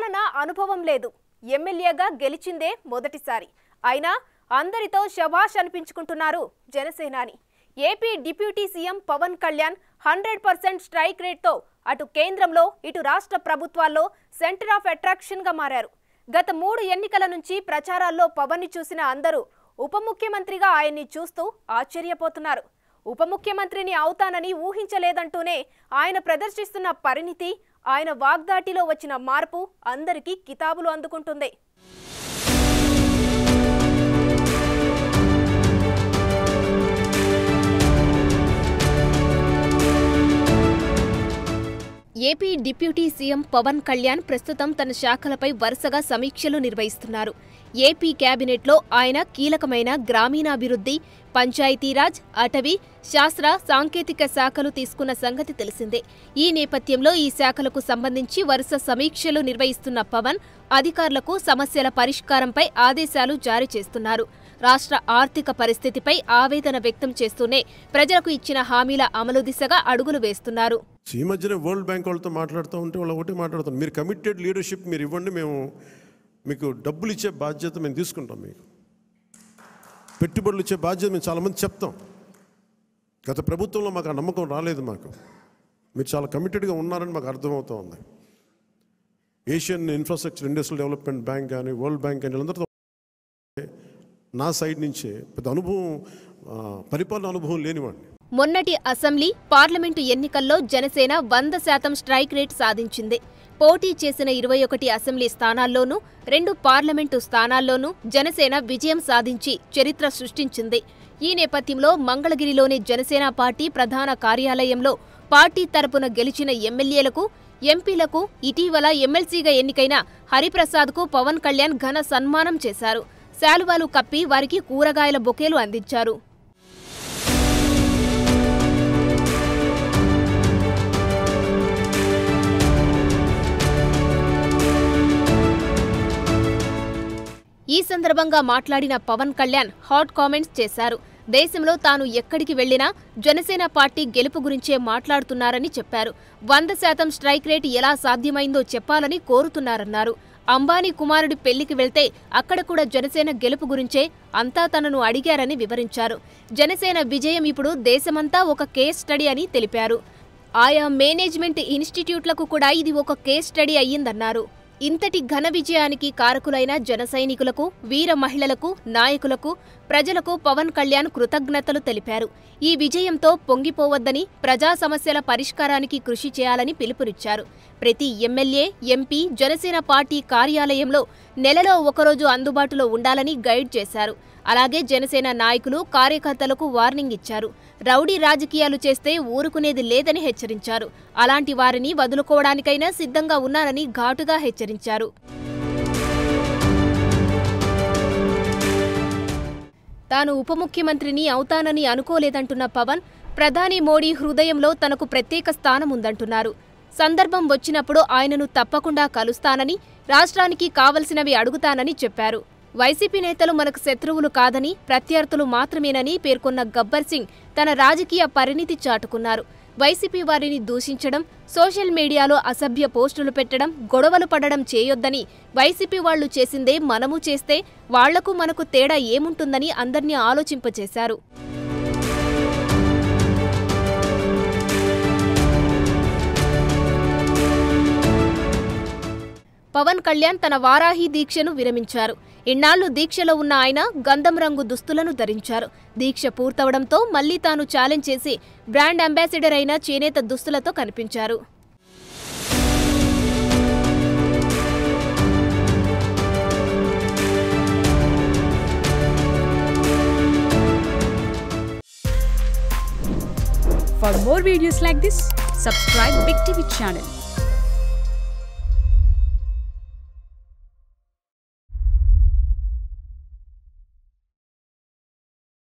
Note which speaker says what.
Speaker 1: పాలన అనుభవం లేదు. ఎమ్మెల్యేగా గెలిచిందే మొదటిసారి. అయినా అందరితో శభాష్ అనిపించుకుంటున్నారు Janasenani. AP deputy CM Pawan Kalyan 100% strike రేట్తో అటు కేంద్రంలో ఇటు రాష్ట్ర ప్రభుత్వాల్లో సెంటర్ ఆఫ్ అట్రాక్షన్గా మారారు. గత 3 ఎన్నికల నుంచి ప్రచారాల్లో పవన్ని చూసిన అందరూ ఉప ముఖ్యమంత్రిగా ఆయన్ని చూస్తూ ఆశ్చర్యపోతున్నారు. ఉప ముఖ్యమంత్రిని అవుతానని ఊహించలేదంటూనే ఆయన ప్రదర్శిస్తున్న పరిణితి, ఆయన వాగ్దాటిలో వచ్చిన మార్పు అందరికీ కితాబులు అందుకుంటుంది. AP deputy CM Pawan Kalyan ప్రస్తుతం తన శాఖలపై వరుసగా సమీక్షలు నిర్వహిస్తున్నారు. ఏపీ కేబినెట్లో ఆయన కీలకమైన గ్రామీణాభివృద్ధి, పంచాయతీరాజ్, అటవీ, శాస్త్ర, సాంకేతిక శాఖలు తీసుకున్న సంగతి తెలిసిందే. ఈ నేపథ్యంలో ఈ శాఖలకు సంబంధించి వరుస సమీక్షలు నిర్వహిస్తున్న పవన్ అధికారులకు సమస్యల పరిష్కారంపై ఆదేశాలు జారీ చేస్తున్నారు. రాష్ట్ర ఆర్థిక పరిస్థితిపై ఆవేదన వ్యక్తం చేస్తూనే ప్రజలకు ఇచ్చిన హామీల అమలు దిశగా అడుగులు వేస్తున్నారు.
Speaker 2: ఈ మధ్యనే వరల్డ్ బ్యాంక్ వాళ్ళతో మాట్లాడుతూ ఉంటే వాళ్ళు ఒకటి మాట్లాడుతారు, మీరు కమిటెడ్ లీడర్షిప్ మీరు ఇవ్వండి, మేము మీకు డబ్బులు ఇచ్చే బాధ్యత మేము తీసుకుంటాం, మీకు పెట్టుబడులు ఇచ్చే బాధ్యత మేము చాలామంది చెప్తాం. గత ప్రభుత్వంలో మాకు ఆ నమ్మకం రాలేదు. మీరు చాలా కమిటెడ్గా ఉన్నారని మాకు అర్థమవుతూ ఉంది. Asian infrastructure industrial development bank కానీ వరల్డ్ బ్యాంక్ కానీ వీళ్ళందరితో నా సైడ్ నుంచే పెద్ద అనుభవం, పరిపాలన అనుభవం లేనివాడిని.
Speaker 1: మొన్నటి అసెంబ్లీ, పార్లమెంటు ఎన్నికల్లో జనసేన 100% స్ట్రైక్ రేట్ సాధించింది. పోటీ చేసిన 21 అసెంబ్లీ స్థానాల్లోనూ 2 పార్లమెంటు స్థానాల్లోనూ జనసేన విజయం సాధించి చరిత్ర సృష్టించింది. ఈ నేపథ్యంలో మంగళగిరిలోని జనసేన పార్టీ ప్రధాన కార్యాలయంలో పార్టీ తరపున గెలిచిన ఎమ్మెల్యేలకు, ఎంపీలకు ఇటీవల ఎమ్మెల్సీగా ఎన్నికైన హరిప్రసాద్కు పవన్ కళ్యాణ్ ఘన సన్మానం చేశారు. శాలువాలు కప్పి వారికి కూరగాయల బొకేలు అందించారు. ఈ సందర్భంగా మాట్లాడిన పవన్ కళ్యాణ్ హాట్ కామెంట్స్ చేశారు. దేశంలో తాను ఎక్కడికి వెళ్లినా జనసేన పార్టీ గెలుపు గురించే మాట్లాడుతున్నారని చెప్పారు. 100% స్ట్రైక్ రేట్ ఎలా సాధ్యమైందో చెప్పాలని కోరుతున్నారన్నారు. అంబానీ కుమారుడి పెళ్లికి వెళ్తే అక్కడ కూడా జనసేన గెలుపు గురించే అంతా తనను అడిగారని వివరించారు. జనసేన విజయం ఇప్పుడు దేశమంతా ఒక కేస్ స్టడీ అని తెలిపారు. ఆయా మేనేజ్మెంట్ ఇన్స్టిట్యూట్లకు కూడా ఇది ఒక కేస్ స్టడీ అయ్యిందన్నారు. ఇంతటి ఘన విజయానికి కారకులైన జన సైనికులకు, వీర మహిళలకు, నాయకులకు, ప్రజలకు పవన్ కళ్యాణ్ కృతజ్ఞతలు తెలిపారు. ఈ విజయంతో పొంగిపోవద్దని, ప్రజా సమస్యల పరిష్కారానికి కృషి చేయాలని పిలుపునిచ్చారు. ప్రతి ఎమ్మెల్యే, ఎంపీ జనసేన పార్టీ కార్యాలయంలో నెలలో ఒకరోజు అందుబాటులో ఉండాలని గైడ్ చేశారు. అలాగే జనసేన నాయకులు, కార్యకర్తలకు వార్నింగ్ ఇచ్చారు. రౌడీ రాజకీయాలు చేస్తే ఊరుకునేది లేదని హెచ్చరించారు. అలాంటి వారిని వదులుకోవడానికైనా సిద్ధంగా ఉన్నారని ఘాటుగా హెచ్చరించారు. తాను ఉప ముఖ్యమంత్రిని అవుతానని అనుకోలేదంటున్న పవన్, ప్రధాని మోడీ హృదయంలో తనకు ప్రత్యేక స్థానం ఉందంటున్నారు. సందర్భం వచ్చినప్పుడు ఆయనను తప్పకుండా కలుస్తానని, రాష్ట్రానికి కావలసినవి అడుగుతానని చెప్పారు. వైసీపీ నేతలు మనకు శత్రువులు కాదని, ప్రత్యర్థులు మాత్రమేనని పేర్కొన్న గబ్బర్ సింగ్ తన రాజకీయ పరిణితి చాటుకున్నారు. వైసీపీ వారిని దూషించడం, సోషల్ మీడియాలో అసభ్య పోస్టులు పెట్టడం, గొడవలు పడడం చేయొద్దని, వైసీపీ వాళ్లు చేసిందే మనము చేస్తే వాళ్లకు మనకు తేడా ఏముంటుందని అందర్నీ ఆలోచింపచేశారు. పవన్ కళ్యాణ్ తన వారాహి దీక్షను విరమించారు. ఇన్నాళ్లు దీక్షలో ఉన్న ఆయన గంధం రంగు దుస్తులను ధరించారు. దీక్ష పూర్తవడంతో మళ్లీ తాను ఛాలెంజ్ చేసి బ్రాండ్ అంబాసిడర్ అయిన చేనేత దుస్తులతో కనిపించారు.
Speaker 3: For more videos like this, subscribe Big TV channel.